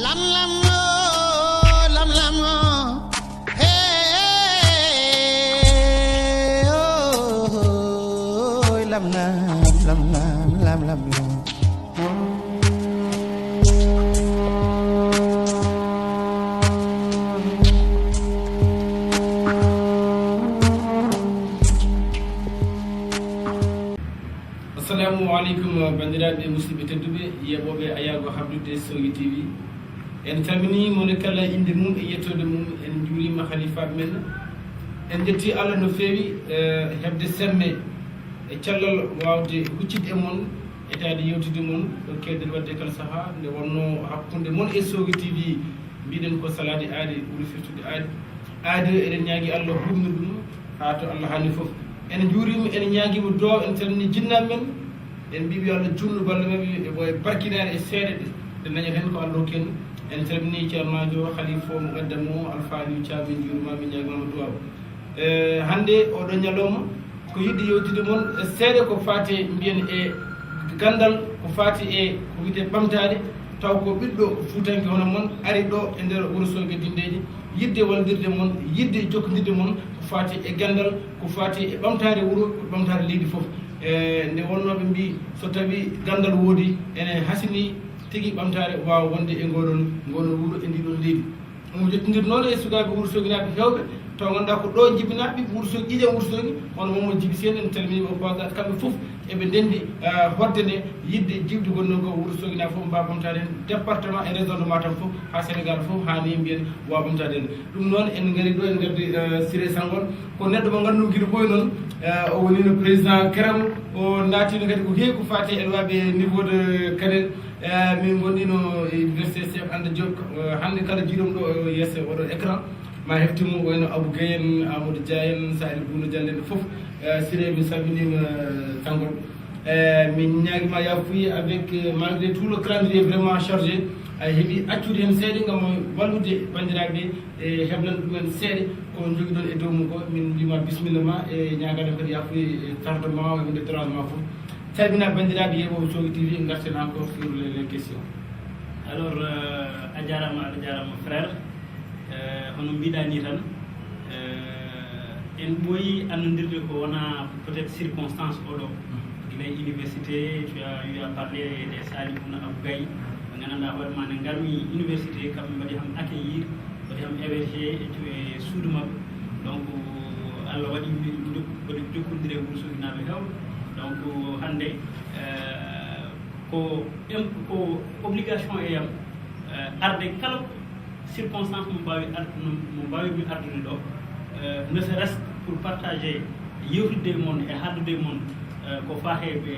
lam lam oh, lam lam oh. Hey oh, lam lam lam lam lam lam. Assalamu alaikum bandiraɓe musidɓe tedduɓe yeɓoɓe ayago habdude Sogi TV en calmini mone kala inde mum e yettode mum en juurima halifaɓe men en jetti Allah no feewi hebde semme e cellal wawde huccide e moon etade yewtide moon ɗo kewɗen wadde kala saaha nde wonno hakkude moon e Sogi TV mbiɗen ko salade aade ɓuuri firtude aade eɗen ñaagui Allah humni ɗum ha to Allah hanni foof en juurima en ñaaguima duwaw en calmini jinnaɓe men en mbiɓe Allah junnu balle mabɓe ɓe barkinade e seeɗe ɗe dañat hen ko Allah hokki en calmini ceernajo halifa mo gaddamo alfaaliu Thiam min juurima min ñaagimama duwaw hande oɗo ñalawma ko yidde yewtide moon seeɗe ko fati mbiyen e gandal ko fati e ko wiyete ɓamtade taw ko ɓiɗɗo fuutanke hono moon ari ɗo e nder Wourossogui Dindeji yidde wallodirde moon yidde jokkodirde moon ko fati e gandal ko fati e ɓamtare wuuro ko ɓamtare leydi foof nde wonnoɓe mbi so tawi gandal woodi ene hasini tigui ɓamtare wawa wonde e ngoɗon wuuro e ndiɗon leydi omo jettodir noon e sukaɓe Wourossogui naɓe hewɓe taw ganduɗa ko ɗo jibinaɓe Wourossogui ƴiƴam Wourossogui hono Mamadou Djiby Sène en calmini o paga kamɓe foof eɓe ndendi hodde nde yidde jibde gonnon ko Wourossogui naɓe foof mbawa ɓamtade hen département e région de Matam foof ha Sénégal foof hani mbiyen wawa ɓamtade hen ɗum noon en gaari ɗo en gardi Siré Sangote ko neɗɗo mo ganduɗa guiɗo ɓooyi noon o woni no président Karam o naatino kadi ko heewi ko fati elwaɓe niveau de Kanel min gonɗino université Cheikh Anta Diop hande kala jiiɗom ɗo yesso oɗo écran ma heftimo wayno Abou Gueye en Amadou Dia en Sahil Bouno Diallo en foof Siré mi salminima Sangote min ñaguima yafuyi avec malgré tout le calendrier vraiment chargé a heeɓi accude hen seeɗa gam wallude bandiraɓe e heblande ɗumen seeɗa ko jogui ɗon e dow mum ko min mbima bisimilla ma e ñagaɗen kadi yafuyi e tardement e dérangement foof calmina bandiraɓe yeeɓoɓe Sogi TV garten encore sur les questions. Alors a jarama aɗa jarama frère hono mbiɗa ni tan en ɓooyi annodirde ko wona peut être circonstance oɗo guilay université tu as eu à parler des Salihuna Abou Gaye ɓe gandanɗa hoorema nde garmi université kamɓe mbaɗi ham accueillir mbaɗi ham hébergé e suudu mabɓe donc Allah waɗi mbaɗi jokkodiri e Wourossogui naɓe hewɓe donc hande ko obligation e yam arde kala circonstance mo mbawi mi ardude ɗo ne serait-ce pour partager yewtide moon e haddude moon ko fate ɓe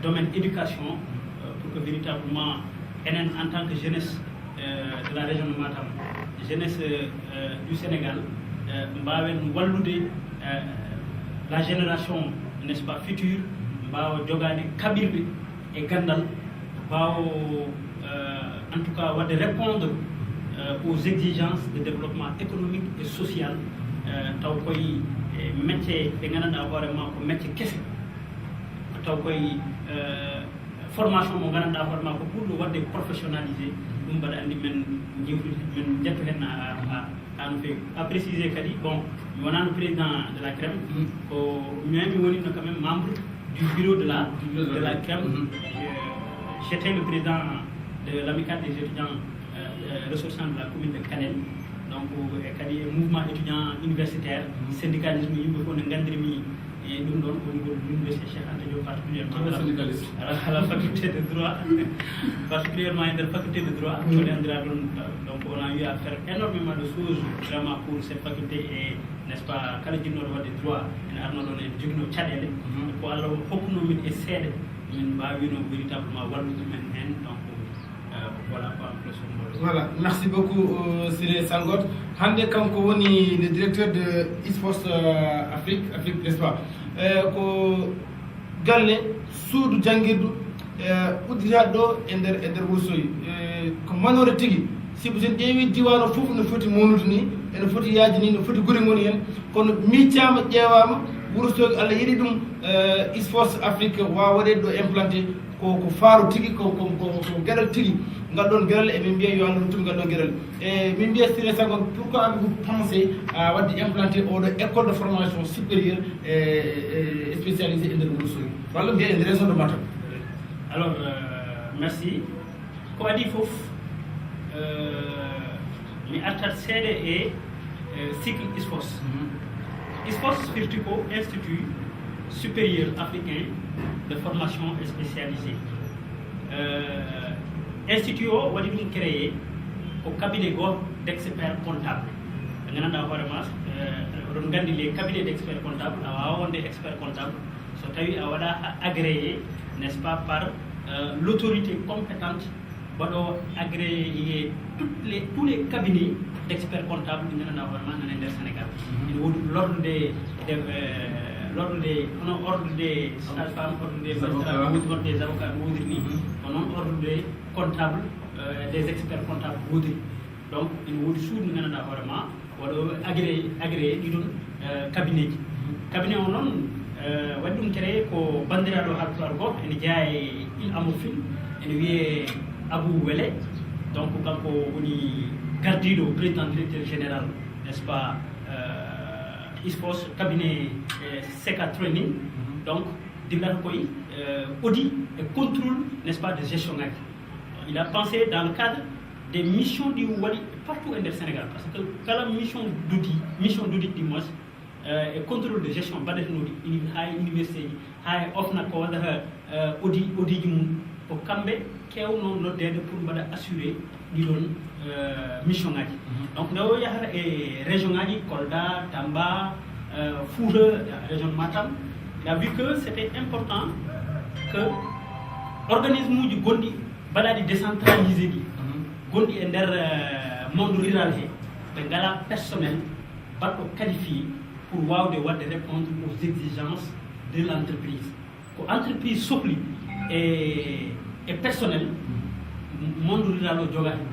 domaine éducation pour que véritablement enen en tant que jeunesse de la région de Matam jeunesse du Sénégal mbawen wallude la génération n'est-ce pas future mbawa jogade kaɓirɗe e gandal mbawa en tout cas wadde répondre aux exigences de développement économique et social taw koye métier ɗe gandanɗa hoorema ko métier kese taw koye formation mo gandanɗa hoorema ko ɓurɗo wadde professionnalisé ɗum mbaɗa andi men jewtude men jetto hen ha no fewi a précisé kadi bon mi wonano président de la CREM ko mimi wonino quand même membre du bureau de la CREM j'étais le président de l'amicale des étudiants ressortissants de la commune de Kanel donc kadi mouvement étudiant universitaire syndicalisme yimɓe fof ne gandirmi e ɗum ɗon au niveau de l'université Cheikh Anta Diop particulièrement à la faculté de droit particulièrement e nder faculté de droit toɗe andira ɗon donc on a eu à faire énormément de choses vraiment pour cette faculté et n'est ce pas kala jinnoɗo wadde droit ene arno ɗon ene joguino caɗele ko Allah hokkunomin e seeɗa min mbawino véritablement wallude men hen donc voilà pas voilà merci beaucoup Siré Sangote hande kanko woni le directeur de eSports Afrique n'est-ce pas ko galle suudu jangguirdu udditaɗo ɗo e nder Wourossogui ko manore tigui sibu sen ƴeewi diwan o foof no foti mawnude ni ene foti yaaji ni no foti guri ngoni hen kono miccama ƴeewama Wourossogui Allah yiɗi ɗum ISFOS Afrique wawa waɗede ɗo implanté ko faaru tigi ko gueɗal tigi ngal ɗon gueɗal emin mbiya yo Allah ruttum ngal ɗon gueɗal e min mbiya Siré Sango pourquoi avez-vous pensé à wadde implanté oɗo école de formation supérieure spécialisée e nder Wourossogui walla mbiya e nder région de Matam. Alors merci ko adi fof mi artat seeɗa e cycle ISFOS. ISFOS firti ko Institut supérieur africain de formation spécialisée. Institut o waɗi ɗum créé ko cabinet goto d' expert comptable ɓe gandanɗa hoorema oɗon gandi les cabinet d' expert comptable a wawa wonde expert comptable so tawi a waɗa agréé n'est ce pas par l'autorité compétente baɗo agréé tous les cabinets d' expert comptable ɗi gandanɗa hoorema nane nder Sénégal ene woodi l'ordre des sages-femmes, ordre des magistrats, ordre des avocats woodiri ni ko noon ordre des comptables des experts comptables woodiri donc ene woodi suudu nde gandanɗa hoorema waɗo agréé ɗiɗon cabinet ji cabinet o noon waɗi ɗum créé ko bandiraɗo halpulaar goto ene jeeya e il Amourfil ene wiye Abou Wele donc kanko woni gardiɗo président directeur général n'est ce pas ISFOS cabinet CK Training donc dillata koye audit et contrôle n'est ce pas de gestion ngaji il a pensé dans le cadre des missions ɗi waɗi partout e nder Sénégal par ce que kala mission d'audit du moins et contrôle de gestion mbaɗetenoɗi ha université ji ha OFNAC ko waɗata audit ji mum ko kamɓe kewno noddede pour mbaɗa assuré ɗiɗon mission ngaji donc nde o yahata e région ngaji Kolda Tamba Fouta région de Matam il a vu que c'était important que organisme uji gonɗi mbaɗaɗi décentralisé ɗi gonɗi e nder monde rural he ɓe ngala personnel baɗɗo qualifié pour wawde wadde répondre aux exigences de l'entreprise ko entreprise sohli e personnel monde rural o jogani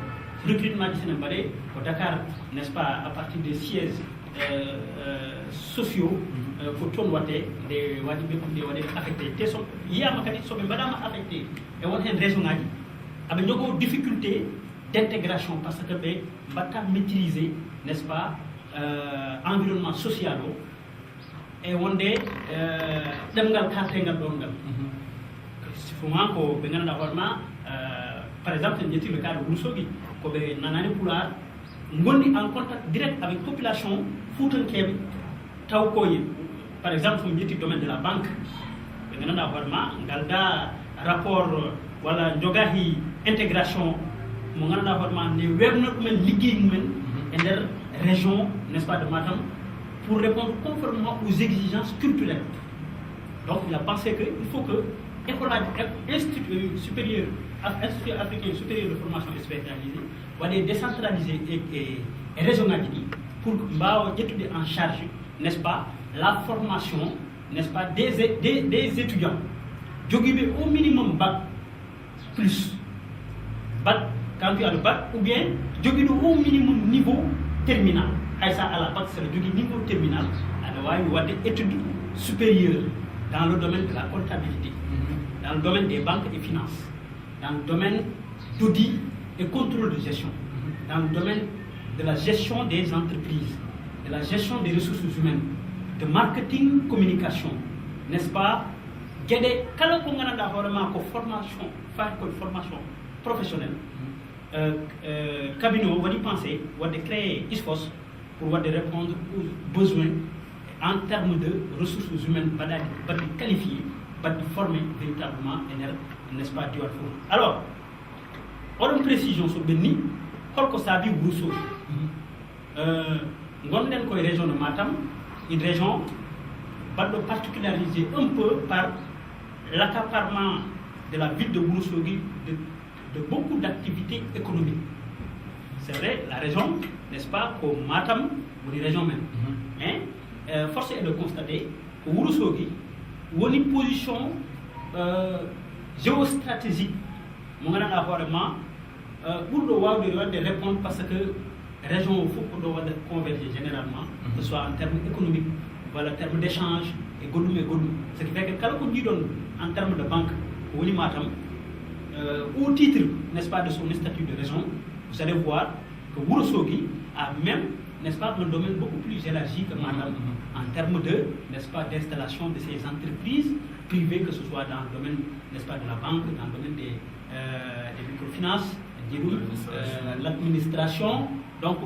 recrutement ji sene mbaɗe ko Dakar n'est ce pas à partir des sièges sociaux ko toon watte nde waɗi ɓe nde waɗe affecté te so yiyama kadi soɓe mbaɗama affecté e won hen région ngaji aɓe jogo difficulté d' intégration par ce que ɓe mbatta maîtriser n'est ce pas environnement social o e wonde ɗemgal kaltegal ɗon ngal souvent ko ɓe ganduɗa hoorema par exemple en ƴetti le cas de Wourossogui koɓe nanani pulaar gondi en contact direct avec population fuutankeɓe taw koye par exemple somi ƴetti domaine de la banque ɓe ganduɗa hoorema ngalda rapport walla jogahi intégration mo ganduɗa hoorema ne webno ɗumen liggey mumen e nder région n'est ce pas de Matam pour répondre conformément aux exigences culturelles donc il a pensé que il faut que école institut supérieur institut africain supérieur de formation spécialisée waɗe décentralisé et régional ɗi pour mbawa ƴettude en charge n'est ce pas la formation n'est ce pas des étudiants joguiɓe au minimum bac plus bac quand tu as le bac ou bien joguiɗo au minimum niveau terminal hay sa ala bac saɗa jogui niveau terminal aɗa wawi wadde étude supérieure dans le domaine de la comptabilité dans le domaine des banques et finances dans le domaine d'audit et contrôle de gestion dans le domaine de la gestion des entreprises de la gestion des ressources humaines de marketing communication n'est ce pas gueɗe kala ko gandanɗa hoorema ko formation faati koye formation professionnelle cabinet o waɗi pensé wadde créer ISFOS pour wadde répondre aux besoins en termes de ressources humaines baɗɗi qualifié baɗɗi formé véritablement e nder n'est ce pas diwat fof alors oɗon précision so ɓenni holko saabi Wourossogui gonɗen koye région de Matam une région baɗɗo particularisée un peu par l'accaparement de la ville de Wourossogui de beaucoup d'activités économiques. C'est vrai, la région, n'est-ce pas, qu'au Matam, ou les régions même. Mais force est de constater que Wourossogui a une position géostratégique, pour de répondre parce que la région faut converger généralement, que ce soit en termes économiques, voilà, en termes d'échanges et goɗɗum e goɗɗum ce qui fait que kala ko jiiɗon en terme de banque woni Matam au titre n'est-ce pas de son statut de région vous allez voir que Ourossogui a même n'est-ce pas un domaine beaucoup plus élargi que Matam en termes de n'est-ce pas d'installation de ces entreprises privées, que ce soit dans le domaine n'est-ce pas de la banque, dans le domaine des microfinances, l'administration. Donc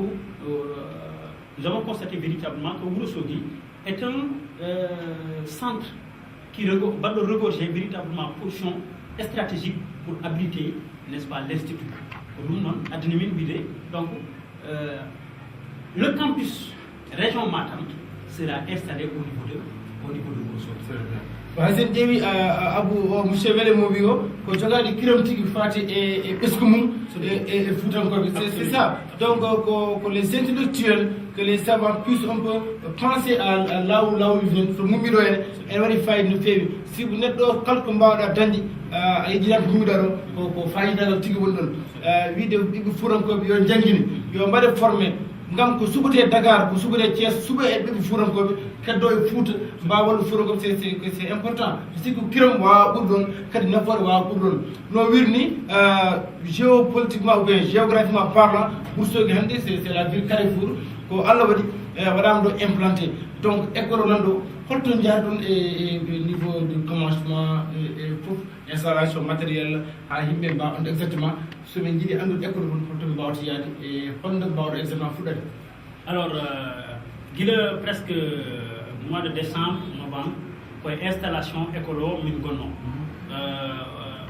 nous avons constaté véritablement que Ourossogui est un centre qui regorgeait véritablement position stratégique pour abriter n'est-ce pas l'institut. Donc le campus région Matam sera installé au niveau de Ourossogui. Sen ƴeewi abou monsieur wele mo wi o ko jogaɗi kiram tigui fati e ɓesgu mum e fuutankoɓe c'est ça. Donc ko les intellectuels que les savants puissent un peu penser à lawol so mummiɗo ene waɗi fayida no feewi si neɗɗo kala ko mbawɗa dañde a yejjinata mummiɗa ɗo ko fayidagal tigui woni ɗon wiide ɓiɓɓe fuutankoɓe yo jangguine yo mbaɗe formé ngam ko suɓete Dakar ko suɓete Thiès suɓe e ɓiɓɓe fuutankoɓe keddo e Fouta mbawol fuutankoɓe c'est important sikku kiram wawa ɓuuri ɗon kadi nafoore wawa ɓuuri ɗon no wirni géopolitiquement ou bien géographiquement parlant Ourossogui hannde c'est la ville Carrefour ko Allah waɗi waɗama ɗo implanté donc école o nan ɗo holto jaari ɗon e niveau de commencement e fof installation matériel ha yimɓe mbawa ande exactement somin jiiɗi andude école mon holto mbawata yaade e holno mbawɗo exactement fuɗɗade. Alors guila presque mois de décembre novembre koye installation école o min gonno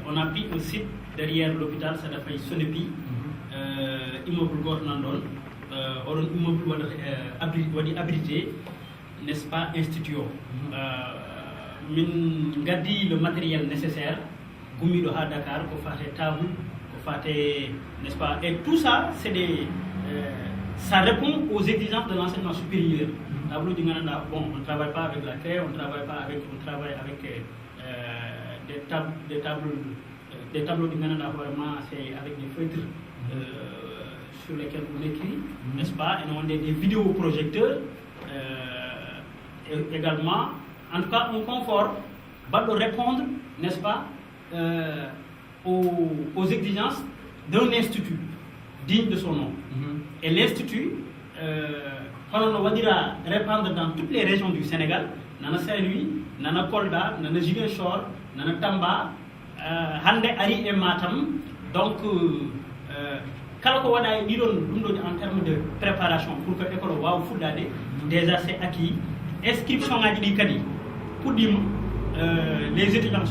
on a pris un site derrière l'hôpital saɗa fayi Sonepi immeuble goto nan ɗon oɗon immeuble waɗi abrité n'est-ce pas institut o min gaddi le matériel nécessaire gummiɗo ha Dakar ko fate table ko fate n'est-ce pas et tout ça c'est des ça répond aux exigences de l'enseignement supérieur. Table du gananda, bon, on ne travaille pas avec la craie, on travaille avec des tableaux du gananda, vraiment c'est avec des feutres sur lesquels on écrit, n'est-ce pas, et on a des vidéoprojecteurs également. En tout cas, on confort va de répondre, n'est-ce pas, aux exigences d'un institut digne de son nom. Et l'institut, on va dire répandre dans toutes les régions du Sénégal, Nana Saint-Louis, Nana Kolda, Nana Ziguinchor, Nana Tamba, Hande Ari et Matam. Donc, kala ko waɗa e ɗiɗon ɗum ɗo en terme de préparation pour que école o wawa fuɗɗade déjà c'est acquis. Inscription ngaji ɗi kadi puɗɗima, les étudiants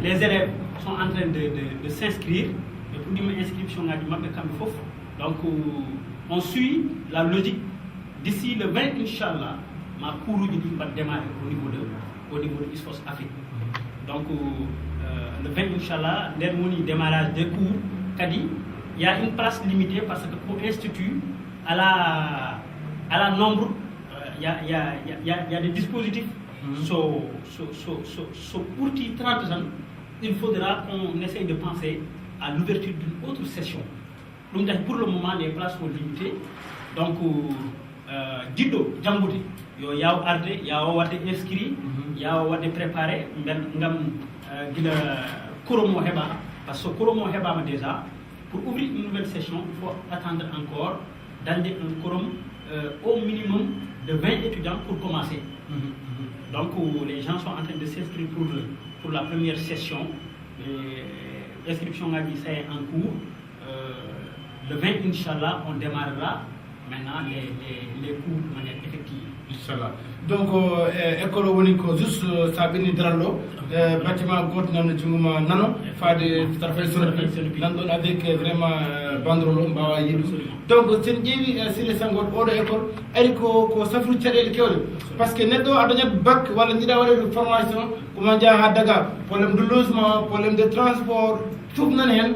les élèves sont en train de s'inscrire et puɗɗima inscription ngaji mabɓe kamɓe fof. Donc on suit la logique. D'ici le 20 inchallah ma cours uji ɗi mbaɗ démarrer au niveau de ISFOS Afrique. Donc le 20 inchallah nden woni démarrage des cours kadi. Il y a une place limitée parce que pour institut, à la nombre, il y a des dispositifs. So pour 30 ans, il faudra qu'on essaye de penser à l'ouverture d'une autre session. Donc pour le moment, les places sont limitées. Donc, Dido, Djambouti, il y a des inscrits, il y a des préparés, il y a Koromo Heba, parce que Koromo Heba déjà. Pour ouvrir une nouvelle session, il faut attendre encore dans un quorum au minimum de 20 étudiants pour commencer. Donc les gens sont en train de s'inscrire pour la première session. L'inscription a dit ça est en cours. Le 20, Inch'Allah, on démarrera maintenant les cours de manière effective. Inch'Allah. Donc, école woni ko juste sa ɓenni darallo bâtiment goto nan junguma nano fade tarfay Sonepi nan ɗon avec vraiment banderole mbawa yiɗu. Donc sen ƴeewi sile sangoɗo oɗo école ari ko safru caɗele kewɗe par ce que neɗɗo a dañat bac walla jiiɗa waɗede formation koma jaa ha daga problème de logement problème de transport fof nan hen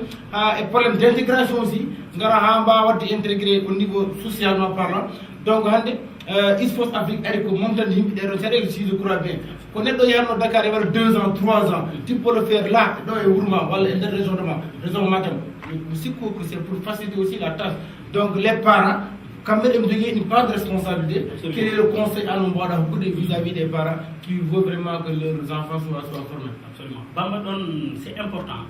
et problème d' intégration aussi gara ha mbawa wadde intégré au niveau socialement parlant. Donc hande ISFOS Afrique ari ko momtande yimɓe ɗeɗon caɗele si je crois bien ko neɗɗo yahanno Dakar e waɗa 2 ans 3 ans tu peux le faire là ɗo e Wurma walla e nder région de Matam mi sikku que c'est pour faciliter aussi la tâche. Donc les parents quand même une part de responsabilité. Absolument. Quel est le conseil à l'endroit vis-à-vis des parents qui veulent vraiment que leurs enfants soient formés? Absolument. Bamba Don, c'est important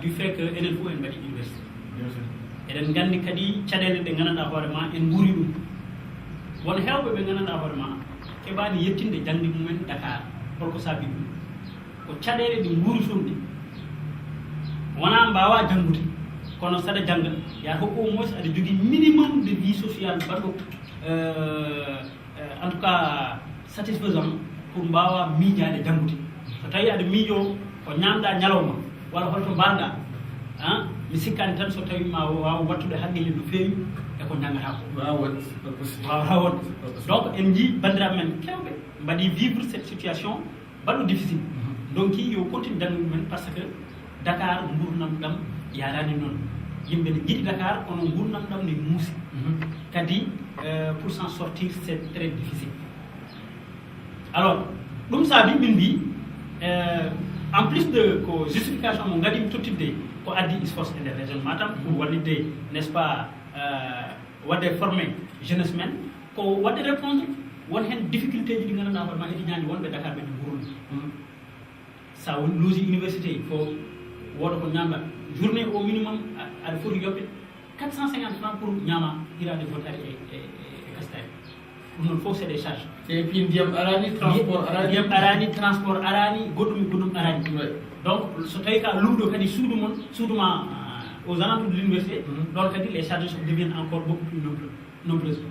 du fait que enen fof en mbaɗi université eɗen nganndi kadi caɗeele ɗe nganndanɗaa hoore ma en nguri ɗum won heewɓe ɓe nganndanɗaa hoore ma keɓaani yettinde jannde mumen Dakar holko saabi ɗum ko caɗeele ɗe nguuritonɗe wonaa mbaawa janngude kono saɗa jannga yaa ko au moins aɗa jogii minimum de vie sociale baɗɗo en tout cas satisfaisant pour mbaawa miijaade janngude so tawii aɗa miijoo ko ñaamɗaa ñalawma walla holto mbaarɗaa mi sikkaani tan so tawii ma waawa wattude haqqille no feewi e ko janngataa ko waawa wonde donc en njii banndiraaɓe men keewɓe mbaɗii vivre cette situation baɗɗo difficile donc yo continue janngude men par ce que Dakar ngurnam ɗam yaaraani noon yimɓe ne jiɗi Dakar kono ngurnam ɗam ne muusi kadi pour s'en sortir c'est très difficile alors ɗum saabi min mbi en plus de ko justification mo ngaɗimi tottidde ko addi ISFOS e nder région Matam pour wallidde n'est ce pas wadde formé jeunesse men ko wadde répondre won hen difficulté ji ɗi nganndanɗaa hoore ma étudiant wonɓe Dakar ɓe ɗi ngurni sa woni loosi université fo woɗa ko ñaamɗa journée au minimum aɗa foti yoɓde 450 francs pour ñaama hirade votari e kastari ɗum noon fof c'est des charges et puis ndiyam arani transport arani ndiyam arani transport arani goɗɗum arani donc so tawi ka luuɗo kadi suudu mon suuduma aux alentours de l'université ɗon kadi les charges deviennent encore beaucoup plus nombreuses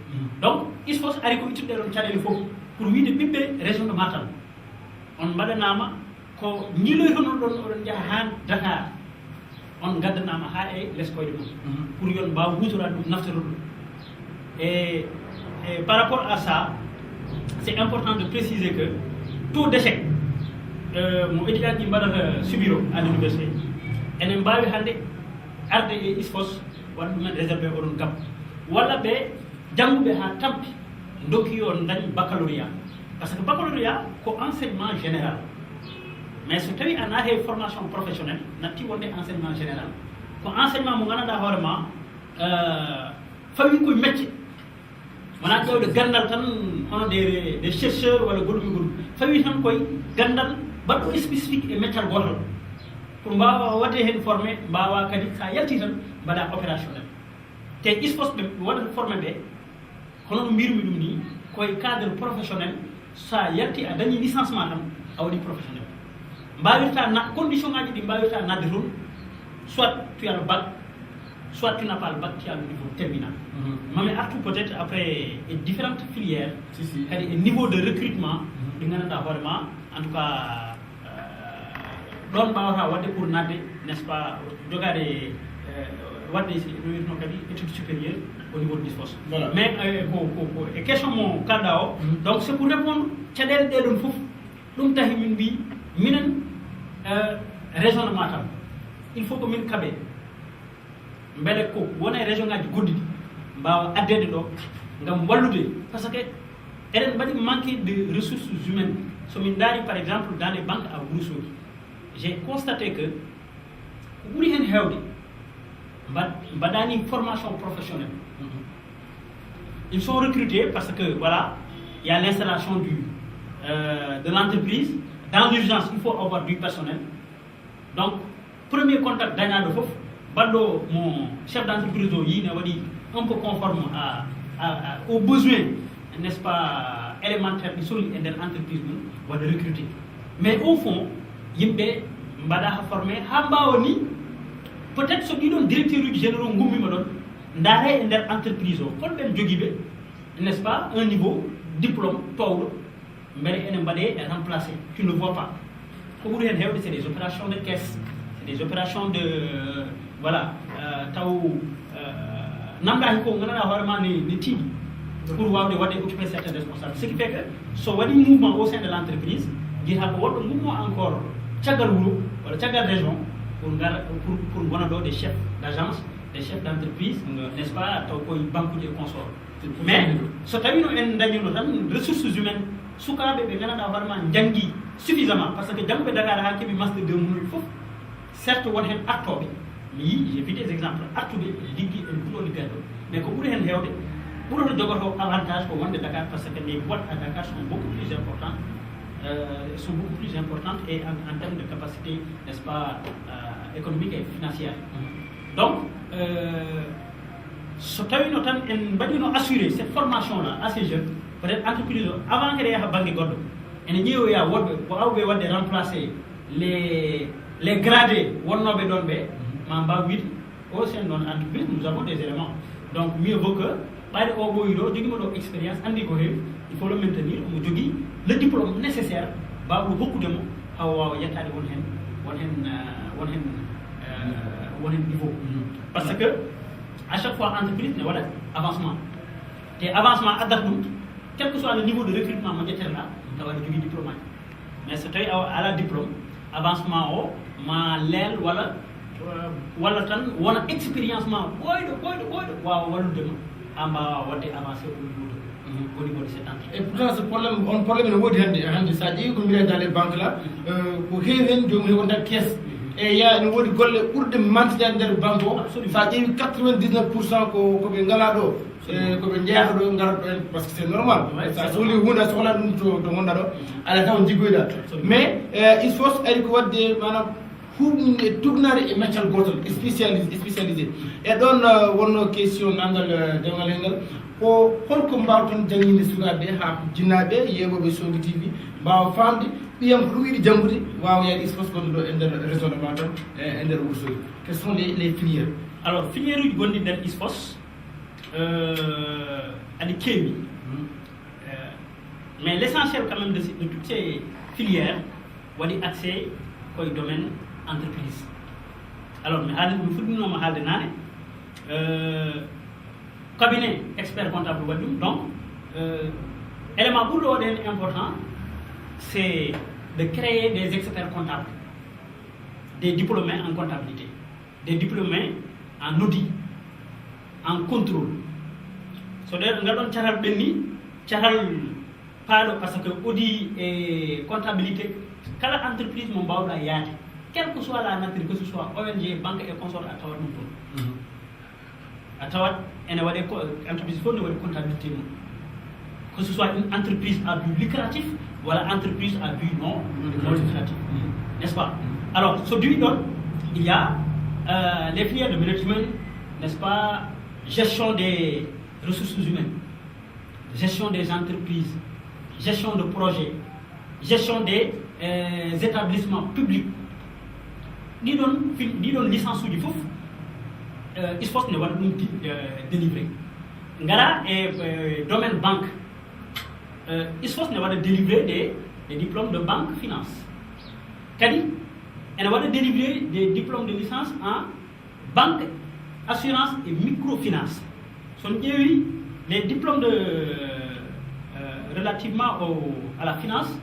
donc ISFOS ari ko ittuɗe ɗon caɗele fof pour wiide ɓiɓɓe région de Matam on mbaɗanama ko ñiloytonon ɗon oɗon jaaha han Dakar on gaddanama ha e leskoyde mon pour yon mbawa hutorade ɗum naftoro ɗum et par rapport à ça c'est important de préciser que taux d'échec mo étudiant ɗi mbaɗata subiro à l'université enen mbawi hande arde e ISFOS waɗa ɗumen réservé oɗon gam walla ɓe jannguɓe ha tampi dokki yo dañ baccalauréat par ce que baccalauréat ko enseignement général mais so tawi a naati e formation professionnelle natti wonde enseignement général ko enseignement mo nganndanɗaa hoore ma fawi koye métier wona ƴewde gandal tan hono des chercheurs walla goɗɗum fawi tan koye gandal baɗɗo spécifique e métier gotol pour mbawa waɗde heen formé mbawa kadi sa yalti tan mbaɗa opérationnel te ISFOS ɓe waɗata formé ɓe hono no mbirmi ɗum ni koye cadre professionnel sa yalti a dañi licencement tan a waɗi professionnel mbawirta condition ngaji ɗi mbawirta nadde toon soit tu as le bac soit tu n'as pas le bac, tu as le niveau terminal. Mais artu peut-être après différentes filières, et niveau de recrutement, en tout cas, l'on va pour nader, n'est-ce pas, regarder études supérieures au niveau de l'ISFOS. Voilà. Mais question mon cas donc c'est pour répondre, tchadel de l'unfouf, l'un tahimin bi, minen région de Matam. Il faut que min kabe mbele ko wona région ngaji goɗɗi mbawa addede ɗo ngam wallude par ce que eɗen mbaɗi manqué de ressources humaines so min daari par exemple dans les banques à Ourossogui j'ai constaté que ko ɓuri hen hewde mbaɗani formation professionnelle ils sont recrutés parce que voilà il y a l'installation de l'entreprise dans l'urgence il faut avoir du personnel donc premier contact dañaɗo foof baɗɗo mon chef d'entreprise o yine waɗi un peu conforme aux besoins n'est-ce pas élémentaire ɗi sohli e nder entreprise mum waɗa recruter mais au fond yimɓe mbaɗa ha formé ha mbawa ni peut être so ɗiɗon directeur uji généraux gummima ɗon ndaare e nder entreprise o holɓen joguiɓe n'est ce pas un niveau diplôme towɗo mbele ene mbaɗe remplacé tu ne vois pas ko ɓuri hen hewde c'est des opérations de caisse c'est des opérations de voilà taw namdahi ko ganduɗa hoorema ne tiiɗi pour wawde wadde occuper certains responsables ce qui fait que so waɗi mouvement au sein de l'entreprise jiita ko woɗɗo mouvement encore caggal wuuro walla caggal région pour gara pour gona ɗo des chefs d'agence des chefs d'entreprise n'est ce pas taw koye banque uji e consort mais so tawino en dañino tan ressources humaines sukaɓe ɓe ganduɗa hoorema janggui suffisamment par ce que janggoɓe Dakar ha keeɓi master 2 mumen foof certes won hen artoɓe mi yi j'ai vu des exemples artuɓe liggi en kuuɗo liggal ɗo mais ko ɓuri hen hewde ɓurata jogoto avantage ko wonde Dakar parce que les boîtes à Dakar sont beaucoup plus importantes et en termes de capacité, n'est-ce pas, économique et financière. Donc, so tawino tan en mbaɗino assurer cette formation là à ces jeunes peut-être entreprise avant que yaha banggue goɗɗo ene ƴeewoya woɗɓe ko awɓe wadde remplacer les gradés wonnoɓe ɗon ɓe ma mbaw wiide o sen ɗon entreprise nous avons des éléments donc mieux vaut que ɓayde o ɓoyi ɗo joguima ɗo expérience andi ko heewi il faut le maintenir omo jogui le diplôme nécessaire mbawɗo hokkudemo haw wawa yettade won hen niveau parce que à chaque fois entreprise ne waɗat avancement te avancement addata ɗum quel que soit le niveau de recrutement mo ƴetterɗa tawa aɗa jogui diplôme aji mais so tawi a ala diplôme avancement o ma leel walla tan wona expérience ma ɓoyɗo wawa walludema ha mbawa wadde avancé au niveau de cette entreprise. Et pourtant ce problème ne woodi hande sa ƴeewi ko mbiɗa dans les banques là ko heewi hen jomum won nder caisse e ya ne woodi golle ɓurde mantidade nder banque o sa ƴeewi 99% koɓe ngala ɗo koɓe jeeyata ɗo garat ɗo en parce que c'est normal sa sohli hunde a sohla ɗum to gonɗa ɗo ala taw jiggoyɗa mais il faut ari ko wadde manam huɗumde tugnade e meccal gotol spécialisé e ɗon wonno question nangal dewgal hengal ko holko mbawton jangguinde sukaɓeɓe ha jinnaɓe yeeɓoɓe Sogui TV mbawa famde ɓiyam ko ɗum yiɗi janggude wawa yaade espace gonɗo ɗo e nder région de Matam e nder Ourossogui quels sont les filières? Alors filière uji gonɗi nder ISPOS aɗi keewi mais l'essentiel quand même de toutes ces filières waɗi accès koye domaine entreprise. Alors mi fuɗɗinoma haalde nane cabinet expert comptable waɗi ɗum donc élément ɓurɗo waɗe hen important c'est de créer des experts comptables, des diplômés en comptabilité, des diplômés en audit, en contrôle. So d'ailleurs ngal ɗon cahal ɓenni cahal paaɗo par ce que audit et comptabilité kala entreprise mo mbawɗa yaade quelle que soit la nature que ce soit ONG banque et consort a tawat ɗum toon a tawat ene waɗe entreprise fof ne waɗi comptabilité mum que ce soit une entreprise à but lucratif wala entreprise à but non lucratif n'est-ce pas? Alors so diwi ɗon il y a les filières de management, n'est-ce pas, gestion des ressources humaines, gestion des entreprises, gestion de projets, gestion des établissements publics. Ni don licence uji fof ISPOS ne waɗa ɗum délivré ngara e domaine banque ISPOS ne waɗa délivré des diplômes de banque finance kadi ene waɗa délivré des diplômes de licence en banque assurance et microfinance. Son ƴeewi les diplômes relativement à la finance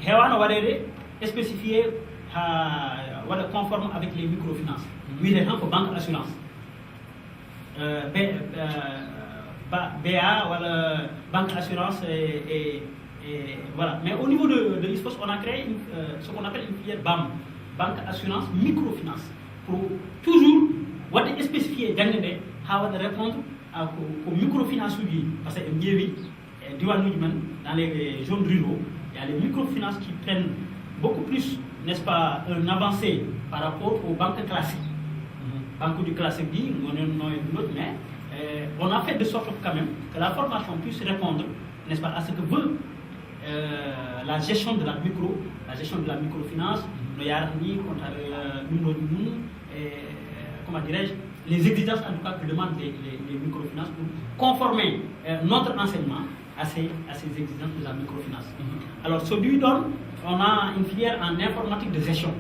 hewano waɗede spécifié waɗa conforme avec les microfinances wiyete tan ko banque assurance BA wala banque assurance et voilà. Mais au niveau de l'ISPOS, on a créé ce qu'on appelle une filière BAM, banque assurance microfinance, pour toujours spécifier répondre aux microfinances parce que dans les zones ruraux, il y a les microfinances qui prennent beaucoup plus, n'est-ce pas, une avancée par rapport aux banques classiques. Banque du classique dit, mais on a fait de sorte quand même que la formation puisse répondre, n'est-ce pas, à ce que veut la gestion de la microfinance, comment dirais-je, les exigences en tout cas que demandent les microfinances pour conformer notre enseignement à ces exigences de la microfinance. Alors, celui d'or, on a une filière en informatique de gestion.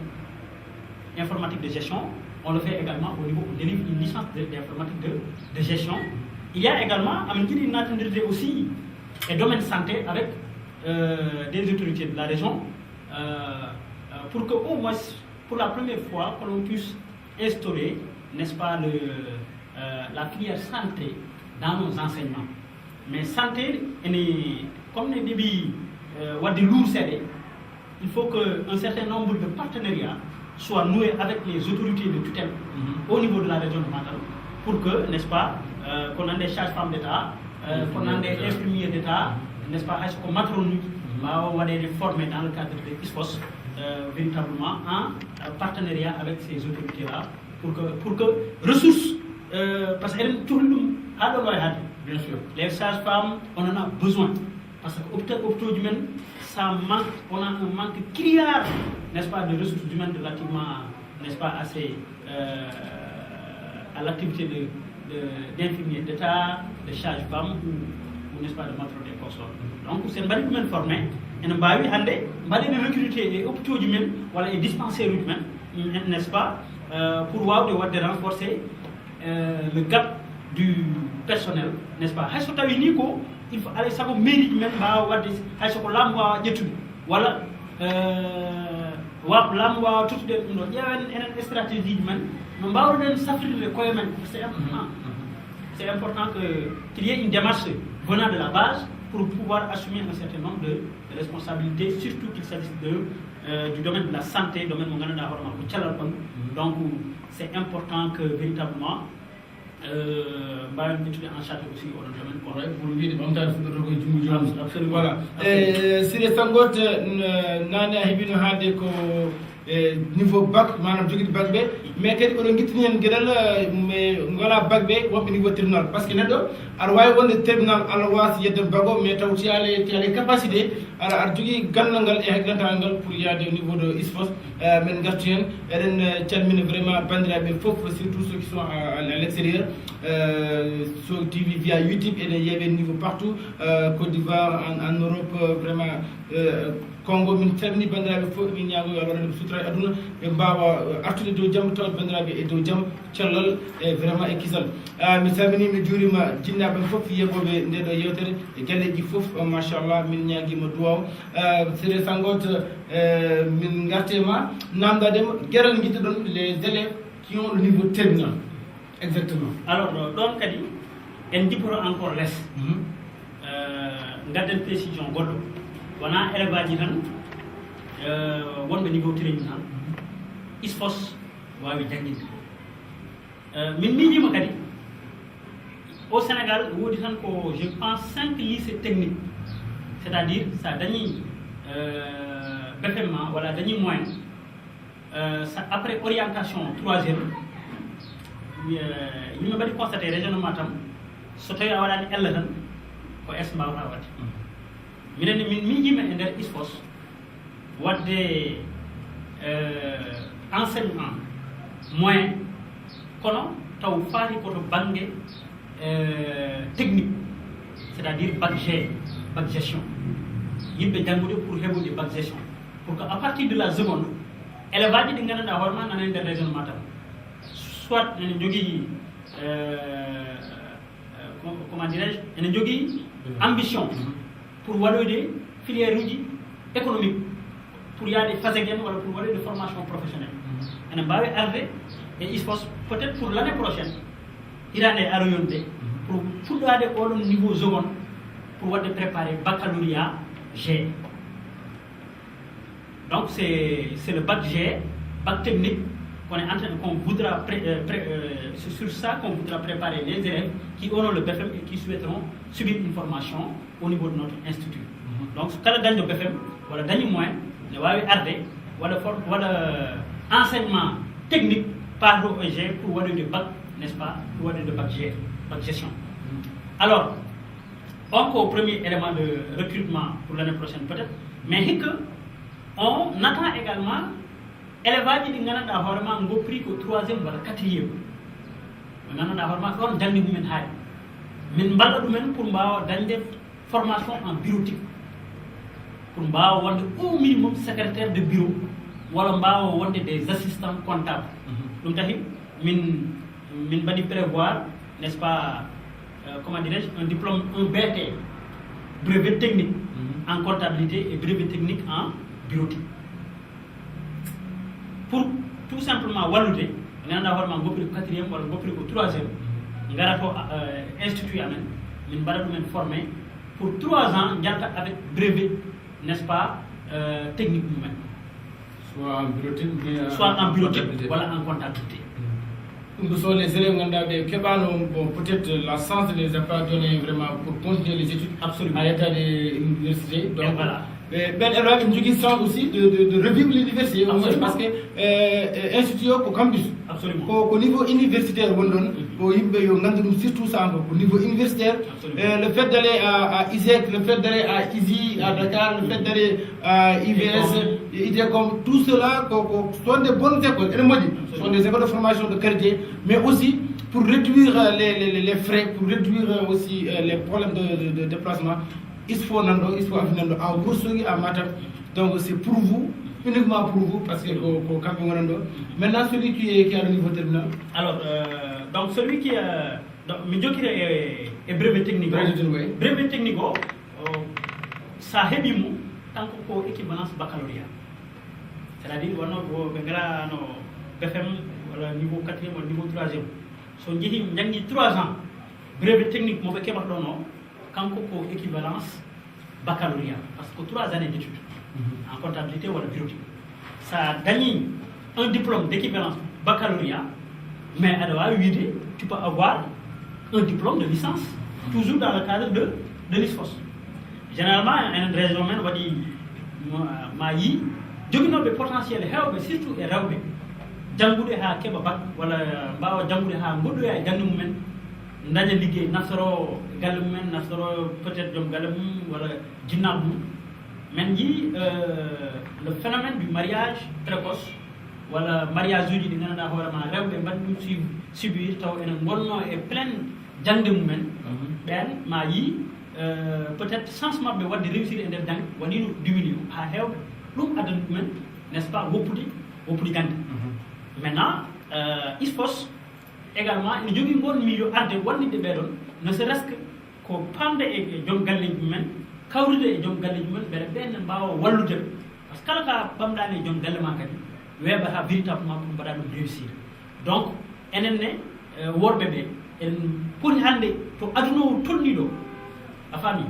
Informatique de gestion, on le fait également au niveau, on délivre une licence d'informatique de gestion. Il y a également, une attendrité aussi, et domaine santé avec des autorités de la région pour que au moins, pour la première fois, que l'on puisse instaurer, n'est-ce pas, la filière santé dans nos enseignements. Mais santé, comme les débits ou des lourds CD, il faut qu'un certain nombre de partenariats soient noués avec les autorités de tutelle au niveau de la région de Matam pour que, n'est-ce pas, qu'on ait des sages-femmes d'État, qu'on ait des infirmiers d'État, n'est-ce pas, est-ce qu'on matronique, on va les former dans le cadre de ISFOS, véritablement en partenariat avec ces autorités-là, pour que ressources, parce qu'elles tout le monde a le droit. Bien sûr. Les sages-femmes, on en a besoin. Parce qu'au humain, ça manque, on a un manque criard, n'est-ce pas, de ressources humaines relativement, n'est-ce pas, assez à l'activité d'infirmiers d'État, de sages-femmes ou n'est-ce pas, de matrones et consorts. Donc, c'est un bari humain formé, et nous avons recruter les hôpitaux humains, voilà, et dispensaires humains, n'est-ce pas, pour renforcer le gap du personnel, n'est-ce pas? Il faut aller savoir mérite même voilà toute il y a une stratégie c'est important qu'il y ait une démarche venant de la base pour pouvoir assumer un certain nombre de responsabilités, surtout qu'il s'agisse du domaine de la santé, domaine donc c'est important que véritablement en charge aussi au domaine pour lui voilà Siré Sangot nane hebino haalde ko niveau bac manam jogui bac be mais kadi oɗo guittini hen gueɗal mais wala bac be wonɓe niveau tribunal par ce que neɗɗo aɗa wawi wonde tribunal Allah wasi yedde bago mais taw ti ale capacité aɗa jogui gandal ngal e heglantal ngal pour yade au niveau de ISFOS men gartu hen eɗen calmina vraiment bandiraɓe foof surtout ceux qui sont à l'extérieur sur TV via YouTube et il y avait niveau partout Côte d'Ivoire en Europe vraiment Congo min salmini bandiraɓe fof min ñaago yo Allah waɗa sutura e aduna ɓe mbawa artude dow jaam tawde bandiraɓe e dow jaam cellal e vraiment e kisal mi salmini mi juurima jinnaɓe fof yeɓoɓe ndeɗo yewtere e galleji fof machallah min ñaaguima duwaw Siré Sangot min gartema namdadema gueɗal guitteɗon les élèves qui ont le niveau terminal exactement. Alors donc kadi en jipporo encore less gadden précision goɗɗo wona élève aji tan wonɓe niveau terminal ISFOS wawi jangguinde min miijima kadi au Sénégal woodi tan ko je pense 5 lycées techniques, c'est-à-dire ça dañi BFM wala dañi moyen après orientation 3e yimɓe mbaɗi constaté régionnement tam so tawi a waɗani ella tan ko es mbawta wadde minenne min miijima e nder ISFOS wadde enseignement moyen kono taw faati koto banggue technique, c'est-à-dire bac G, bac gestion yimɓe janngude pour heɓude bac gestion pour que à partir de la seconde élève aji ɗi gandanɗa hoorema nana nder raisonnement tam soit ene jogui comment dirais-je ene jogui ambition pour waɗoyde filière uji économique pour yaade FASEG walla pour waɗoyde formation professionnelle ene mbawi arde et ISFOS peut-être pour l'année prochaine hirande aroyonde pour fuɗɗade oɗon niveau seconde pour wadde préparer baccalauréat G. Donc c'est le bac G, bac technique qu'on voudra c'est sur ça qu'on voudra préparer les élèves qui auront le BFM et qui souhaiteront subir une formation au niveau de notre institut. Donc ce cas gagne le BFM voilà dernier moyen le wawi arde voilà enseignement technique par l'OEG pour avoir de bac, n'est-ce pas, pour avoir de bac G, bac gestion. Alors, encore premier élément de recrutement pour l'année prochaine peut-être, mais on attend également élevage di ngana horma ngo prix ko 3e wala 4e ngana da horma don jangni men hay min balla dum men pour mbawa dañde formation en bureautique pour mbawa wonde au minimum secrétaire de bureau wala mbawa wonde des assistants comptables dum tahi min badi prévoir n'est-ce pas comment dirais-je un diplôme un BT brevet technique en comptabilité et brevet technique en bureautique pour tout simplement wallude ngana horma gopri ko 4e wala gopri ko 3e ngarato institut amen min bada dum formé pour 3 ans jalta avec brevet n'est-ce pas technique humaine soit en bureautique soit en bureautique voilà en comptabilité Nous sommes les élèves peut-être la science ne les a pas donné vraiment pour continuer les études Absolument. à l'état des universités. Donc, Et voilà. Ben alors une sens aussi de revivre l'université parce que institut au campus. Absolument. Au niveau universitaire surtout ça au niveau universitaire. Le fait d'aller à ISEC, le fait d'aller à ISI à Dakar, le fait d'aller à IVS, IDECOM, tout cela sont des bonnes écoles. Ce sont des écoles de formation de qualité, mais aussi pour réduire les frais, pour réduire aussi les problèmes de déplacement. Il faut Nando, il faut Afinando à Ourossogui, à Matam. Donc c'est pour vous, uniquement pour vous, parce que au camping Nando. Maintenant, celui qui a le niveau terminal. Alors, donc celui qui est. Donc, est brevet technique. Brevet technique, ça a été tant que équivalence baccalauréat. C'est-à-dire, on a BFM, niveau 4e ou niveau 3e. Si on dit 3 ans, brevet technique, on quand on équivalence baccalauréat, parce que 3 années d'études en comptabilité ou en bureautique. Ça a gagné un diplôme d'équivalence baccalauréat, mais à la tu peux avoir un diplôme de licence, toujours dans le cadre de l'ISFOS. Généralement, un raisonnement va dire maï, le potentiel surtout et rewbe. Jangude ha keba bac wala mbawa jangude ha goddo ya jangu mumen ndaña liggéey nasoro galle mumen nasoro peut-être jom galle mum wala jinnab mum men ji le phénomène du mariage précoce wala mariage uji di ganduɗa hoorema rewɓe mbaɗi ɗum subir taw enen gonno e pleine jangde mumen ɓen ma yi peut-être chance mabɓe wadde réussir e nder jangde woni diminué ha hewɓe ɗum addani ɗumen n'est ce pas woppude gande. Maintenant, ISFOS également, il y a un milieu arde wonnide ɓeɗon ne serait-ce que ko pamde e joom galleji mumen kawrude e joom galleji mumen ɓeɗa ɓenne mbawa wallude par ce que kala ka bamɗani e joom galle ma kadi weɓata véritablement pour mbaɗa ɗum réussir. Donc enen ne worɓe ɓe en poti hande to aduna o tolni ɗo a faami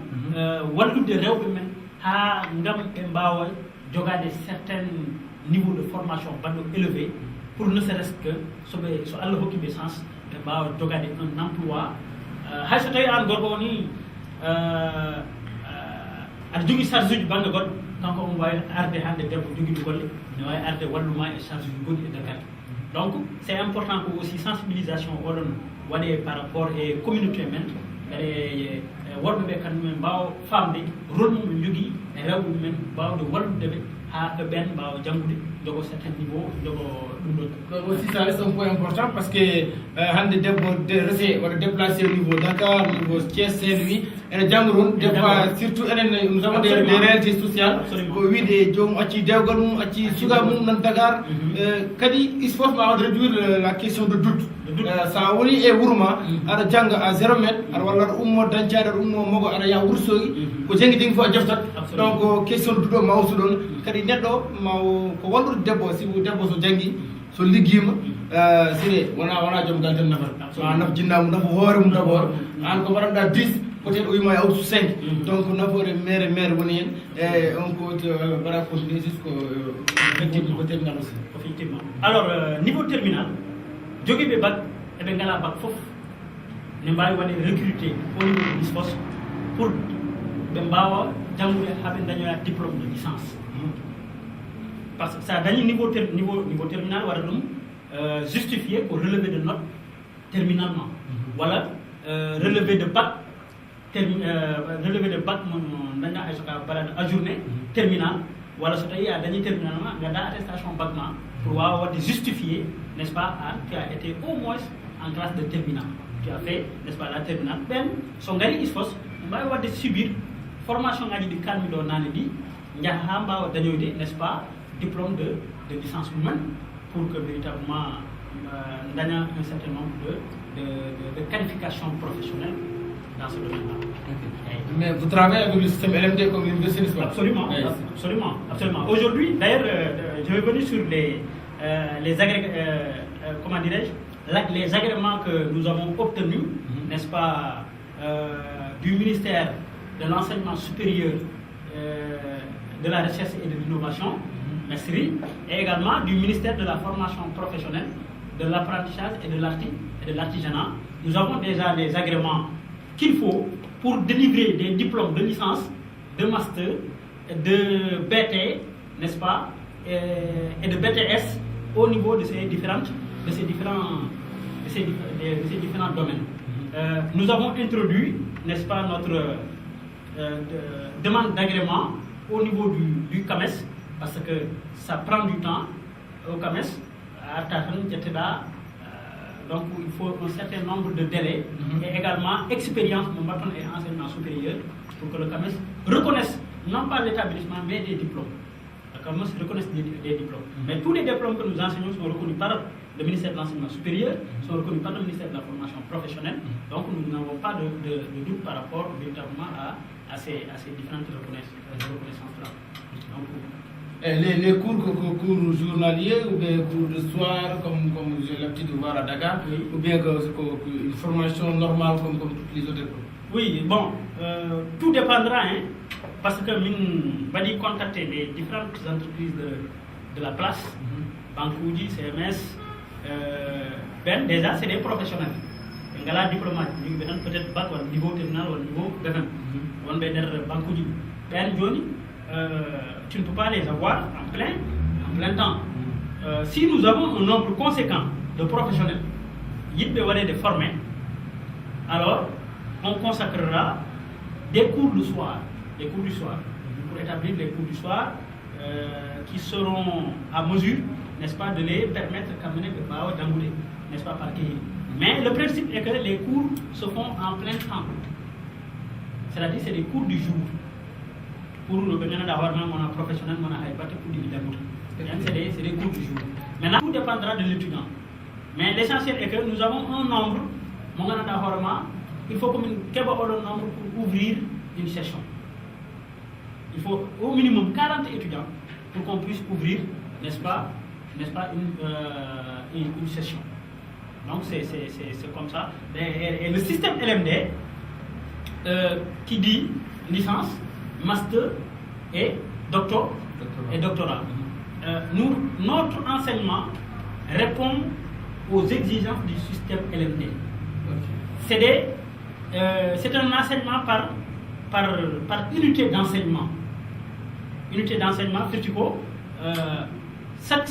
wallude rewɓe men ha ngam ɓe mbawa jogade certain niveau de formation banno élevé pour ne serait-ce que so Allah hokki ɓe chance ɓe mbawa jogade un emploi hay so tawi an gorko woni aɗa jogui charge uji banggue goɗɗo kanko omo wawi arde hande debbo joguiɗo golle ne wawi arde walluma e charge uji goɗɗi e nder kadi. Donc c'est important ko aussi sensibilisation oɗon waɗe par rapport e communauté men kadi worɓe ɓe kañumen mbawa famde rôle mum ɓe jogui e rewɓe mumen mbawde wallude ɓe ha ɓe ɓen mbawa janggude jogo certain niveau jogo ɗum ɗon. Aussi ça reste un point important parce que hande debbo rese waɗa déplacé au niveau Dakar au niveau Thiès Saint-Louis ene janggoton des fois surtout enen nous avons des réalités sociales ko wiide joomum acci dewgal mum acci suka mum nan Dakar kadi ISFOS ma wawde réduire la question de doute sa woni e wuuro ma aɗa jangga à 0 métre aɗa walla aɗa ummo dancade aɗa ummo mogo aɗa yaha Ourossogui ko janggi dingi fof a jeftat donc question de doute o mawsu ɗon kadi neɗɗo maw ko wallude debbo si debbo so janggi so ligguima sine wona joom gal tan nafata ma naf jinnamu nafa hoore mum d'abord an ko waɗanɗa 10 peut-être o wima e awtu 5 donc nafoore maire woni hen e on ko waɗa continuer jusqu'au effectivement ko terminal aussi. Effectivement. Alors niveau terminal joguiɓe bac eɓe ngala bac foof ne mbawi waɗe recruter au niveau de ISFOS pour ɓe mbawa janggude ha ɓe dañoya diplôme de licence. Parce que ça gagne niveau terminal wara ɗum justifié pour relever de notes terminalement. Voilà, relevé de bac mon daña hay soka balade ajourné terminal wala so tawi a dañi terminalement ganda attestation bac ma pour wawa wadde justifié n'est ce pas tu as été au moins en classe de terminal, tu as fait n'est ce pas la terminale ɓen so gari ISFOS mbawi wadde subir formation ngaji ɗi kalmi ɗo nane ɗi jaaha ha mbawa dañoyde n'est ce pas diplôme de licence humaine pour que véritablement daña un certain nombre de qualifications professionnelles dans ce domaine-là. Okay. Mais vous travaillez avec le système LMD comme l'université, n'est-ce pas? Absolument, oui. absolument. Aujourd'hui, d'ailleurs, je vais venir sur les agréments que nous avons obtenus, n'est-ce pas, du ministère de l'enseignement supérieur, de la recherche et de l'innovation, MESRI, et également du ministère de la formation professionnelle, de l'apprentissage et de l'artisanat. Nous avons déjà les agréments qu'il faut pour délivrer des diplômes de licence, de master, de BT, n'est-ce pas, et de BTS au niveau de ces différents domaines. Nous avons introduit, n'est-ce pas, notre demande d'agrément au niveau du CAMES, parce que ça prend du temps au CAMES. Donc il faut un certain nombre de délais et également expérience mon bâton et enseignement supérieur pour que le CAMES reconnaisse non pas l'établissement mais des diplômes. Le CAMES reconnaisse des diplômes. Mais tous les diplômes que nous enseignons sont reconnus par le ministère de l'enseignement supérieur, sont reconnus par le ministère de la formation professionnelle. Donc nous n'avons pas de doute par rapport véritablement à ces différentes reconnaissances-là. Les cours journaliers ou bien cours de soir comme j'ai l'habitude de voir à Dakar, oui. Ou bien une formation normale comme toutes les autres cours? Oui, bon, tout dépendra, hein, parce que nous allons contacter les différentes entreprises de la place, Bankoudi, CMS, déjà c'est des professionnels. Il y a des diplomates, peut-être pas au niveau terminal ou au niveau BFM. On va dire Bankoudi. Tu ne peux pas les avoir en plein temps. Si nous avons un nombre conséquent de professionnels, ils peuvent aller de former, alors on consacrera des cours du soir, pour établir des cours du soir qui seront à mesure, n'est-ce pas, de les permettre d'amener le Bao d'Angoulé, n'est-ce pas, par Kéhi. Mais le principe est que les cours se font en plein temps, c'est-à-dire c'est des cours du jour. Pour le bénéfice d'avoir mon professionnel, mon haïbate pour les c'est des cours du jour. Maintenant, tout dépendra de l'étudiant. Mais l'essentiel est que nous avons un nombre, il faut un nombre pour ouvrir une session. Il faut au minimum 40 étudiants pour qu'on puisse ouvrir, n'est-ce pas, une session. Donc c'est comme ça. Et le système LMD qui dit licence, master et doctorat. Notre enseignement répond aux exigences du système LMD. C'est un enseignement par unité d'enseignement. Unité d'enseignement, chaque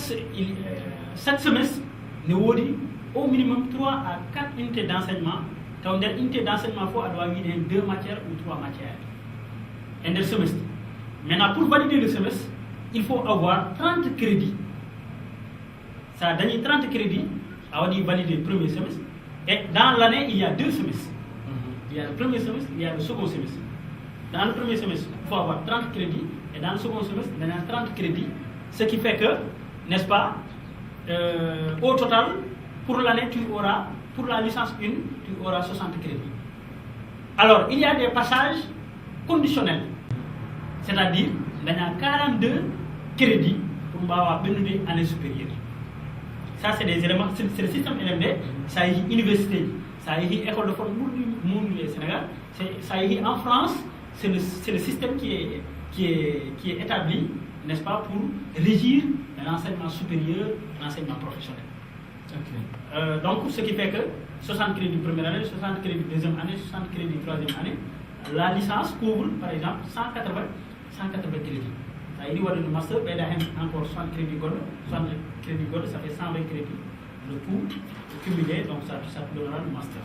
semestre, nous avons au minimum 3 à 4 unités d'enseignement. Quand une unité d'enseignement, il faut avoir 2 matières ou 3 matières. Et le semestre. Maintenant, pour valider le semestre, il faut avoir 30 crédits. Ça donne 30 crédits à valider le premier semestre. Et dans l'année, il y a 2 semestres. Il y a le premier semestre, il y a le second semestre. Dans le premier semestre, il faut avoir 30 crédits. Et dans le second semestre, il y a 30 crédits. Ce qui fait que, n'est-ce pas, au total, pour l'année, pour la licence 1, tu auras 60 crédits. Alors, il y a des passages conditionnels. C'est-à-dire, il y a 42 crédits pour avoir une année supérieure. Ça, c'est des éléments, c'est le système LMD, ça y est université, ça y est école de formation du Sénégal, ça y est en France, c'est le système qui est établi, n'est-ce pas, pour régir l'enseignement supérieur, l'enseignement professionnel. Okay. Donc, ce qui fait que 60 crédits première année, 60 crédits deuxième année, 60 crédits troisième année, la licence couvre, par exemple, 180 crédits. Ça veut dire que le master, il y a encore 60 crédits gold, 60 crédits gold, ça fait 120 crédits. Le tout cumulé, donc ça donnera le master.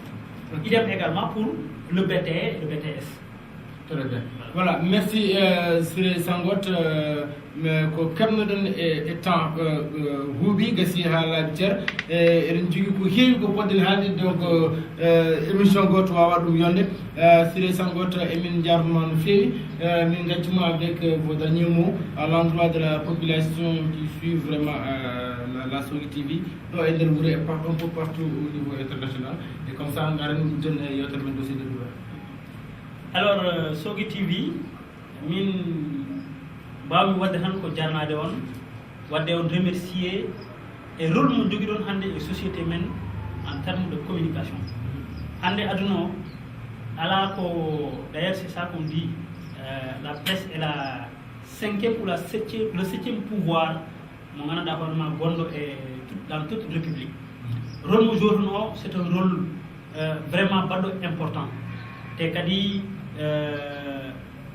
Okay. Idem également pour le BTE et le BTS. Très bien. Voilà, merci Siré Sangot. Comme nous étant Houbi, Gassi Halatier, et nous donc émission Got Wawadou Yonde, Siré Sangot et Mindiarman Féli, Mingatuma avec vos derniers mots à l'endroit de la population qui suit vraiment la Sogi TV, doit être un peu partout au niveau international, et comme ça, on a une donne et autre dossier de loi. Alors, Sogi TV, min bawi wadde tan ko jarnade on wadde on remercier et rôle mo jogi don hande e société men en termes de communication. Hande aduna ala ko d'ailleurs c'est ça qu'on dit, la presse est la 5e ou le 7e pouvoir mo gananda hoorema gondo e dans toute république. rôle mo joueur c'est un rôle vraiment baɗɗo important te kadi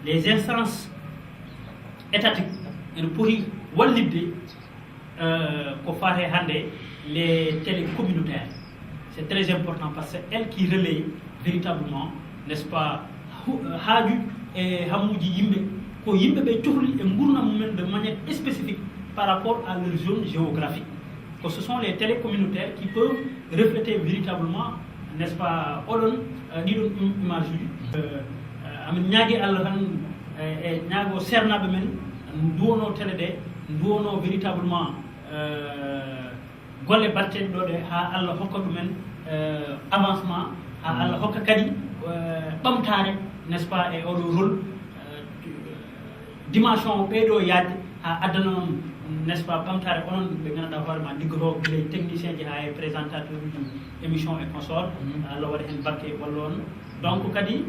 les instances étatiques ene poti wallidde ko fate hannde les télé communautaires. C'est très important parce que c'est elle qui relaie véritablement, n'est-ce pas, haaju et hamuji yimɓe ko yimɓe ɓe cohli e gurdam mumen de manière spécifique par rapport à leur zone géographique. Que ce sont les télé communautaires qui peuvent refléter véritablement, n'est-ce pas, oɗon ɗiɗon image uji amin ñaagui Allah tan e ñaago sernaɓe men duwono télé ɗe duwono véritablement golle batteɗe ɗo ɗe ha Allah hokka ɗumen avancement ha Allah hokka kadi ɓamtare, n'est-ce pas, e oɗo rôle dimension ɓeeɗo yaadde ha addana on, n'est-ce pas, ɓamtare onon ɓe ganduɗa hoorema liggoto les technicien ji ha e présentateur uji émission et consort Allah waɗa hen barke walla on donc kadi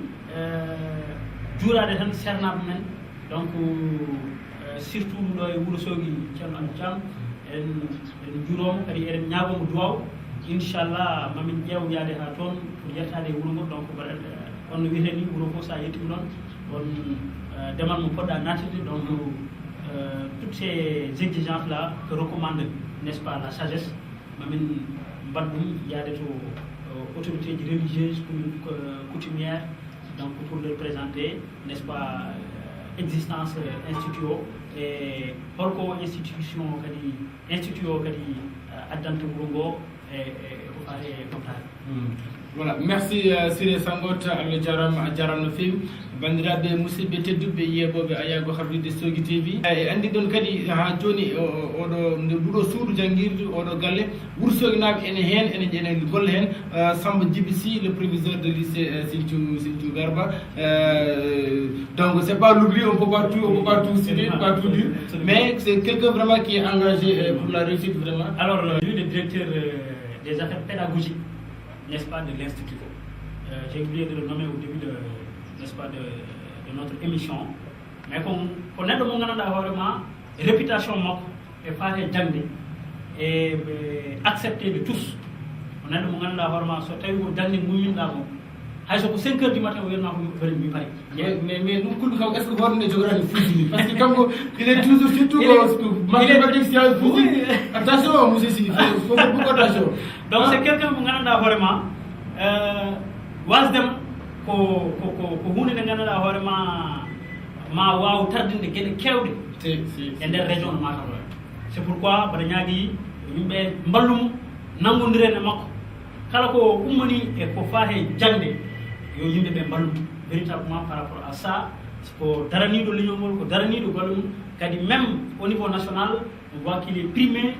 juurade tan sernaɓe men donc surtout ɗo e Wourossogui ceerno Abdou Thiam en juuromo kadi eɗen ñaagomo duwaw inchallah mamin ƴeew yaade ha toon pour yettade e wuuro ngo donc on no wiyete ni wuuro fof sa yettima ɗon on demal mo poɗɗa nattude donc toutes ces exigences là que recommande, n'est-ce pas, la sagesse mamin mbaɗ ɗum yaade to autorités religieuses coutumières donc pour leur présenter, n'est-ce pas, existence institut o e holko institution kadi institut o kadi addanta wuro ngo ko fate comtare. Voilà, merci Siré Sangote, Allah jarama a jarama no fewi bandiraɓe musidɓe tedduɓe yeɓoɓe ayago habdude Sogui TV e andi ɗon kadi ha joni oɗo nde ɓuuɗo suudu jangguirde oɗo galle Wourossogui naaɓe ene hen ene golla hen Samba Djiby Sy le proviseur de lycée Sinthiou Garba donc c'est pas l'oubli, on peut pas tout citer, pas tout dire, mais c'est quelqu'un vraiment qui est engagé pour la réussite vraiment. Alors lui le directeur des affaires pédagogiques, n'est-ce pas, de l'Institut. J'ai oublié de le nommer au début n'est-ce pas, de notre émission. Mais qu'on aide mon gars vraiment réputation moque et faire jangde et accepté de tous. On aide mon gars vraiment sortir au dernier moment là. À 5h du matin, on vient de Paris. Mais nous, est-ce que vous avez géographie physique? Parce que comme il est toujours surtout mathématiques, sciences, physique. Attention, monsieur, il faut beaucoup attention. Donc c'est quelqu'un qui a vraiment wasdem ko hunde nde ganduɗa hoorema ma waw tardinde gueɗe kewɗe e nder région no Matam ɗo. C'est pourquoi mbaɗa ñaagui yimɓe mballumo nanggodiren e makko kala ko ummani e ko fate jangde yo yimɓeɓe mballu véritablement par rapport à ça ko daraniɗo leñol ngol ko daraniɗo golle mum kadi même au niveau national on voit qu'il est primé.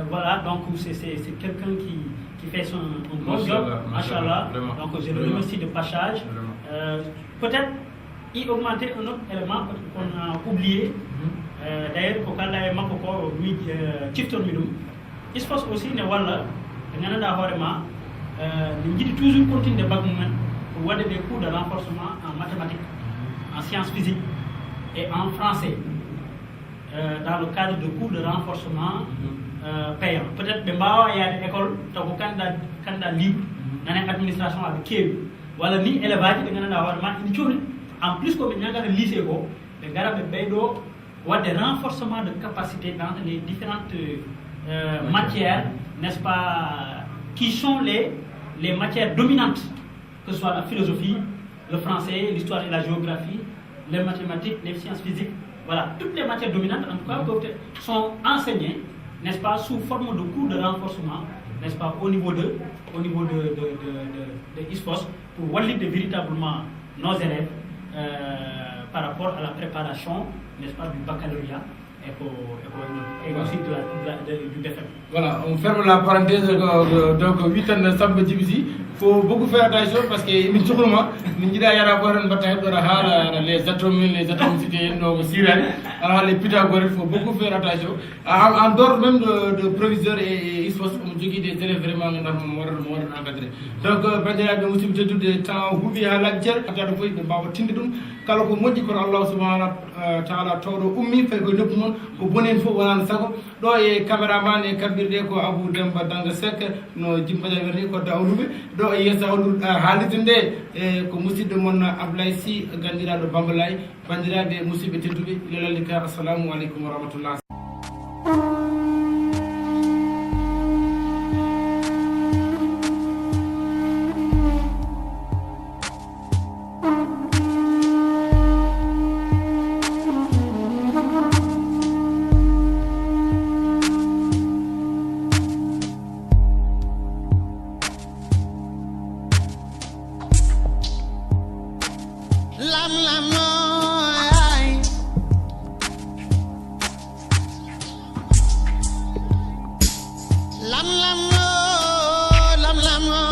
Voilà, donc c'est quelqu'un qui fait son bon job, machallah. Donc je le remercie de passage. Peut-être y augmenter un autre élément qu'on a oublié. D'ailleurs, pour quand la makoko mi chifton midum. Il se passe aussi ne wala ngana horema ni jidi toujours continuer de bac moment pour avoir des cours de renforcement en mathématiques, en sciences physiques et en français. Dans le cadre de cours de renforcement payant. Peut-être que il y a des écoles qui ont candidat libre dans l'administration avec qui voilà ni élevage de en plus comme il y a un lycée les gars ont des renforcements de capacité dans les différentes matières, n'est-ce pas, qui sont les matières dominantes, que ce soit la philosophie, le français, l'histoire et la géographie, les mathématiques, les sciences physiques. Voilà, toutes les matières dominantes en tout cas sont enseignées, n'est-ce pas, sous forme de cours de renforcement, n'est-ce pas, au niveau de ISFOS, pour valider véritablement nos élèves par rapport à la préparation, n'est-ce pas, du baccalauréat et aussi du BFM. Voilà, on ferme la parenthèse. Donc 8 ans de Samba Djiby Sy. Il faut beaucoup faire attention parce que les atomes cités, alors les Pythagoras, il faut beaucoup faire attention. En dehors même de proviseurs et il faut des élèves vraiment encadrés. Donc, bandiraɓe musidɓe teddude temps huuɓi ha lajjere adade foy ɓe mbawa tinde ɗum kala ko moƴƴi kono Allah subhanahu wa taala tawɗo ummi fayi koye noppi noon ko bonen fof wonano sago ɗo e caméraman e kabbirɗe ko Abou Demba Danga Seck no Jimbaƴa werni ko dawluɓe ɗo e yesso haalirde nde ko musidɗo moon Ablaye Sy gandiraɗo Bambalay bandiraɓe musidɓe tedduɓe ilalali ka assalamu aleykum wa rahmatullah. Lam lam no ay. Lam lam no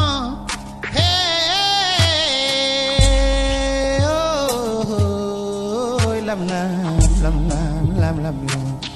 hey oh, lam lam lam lam lam lam.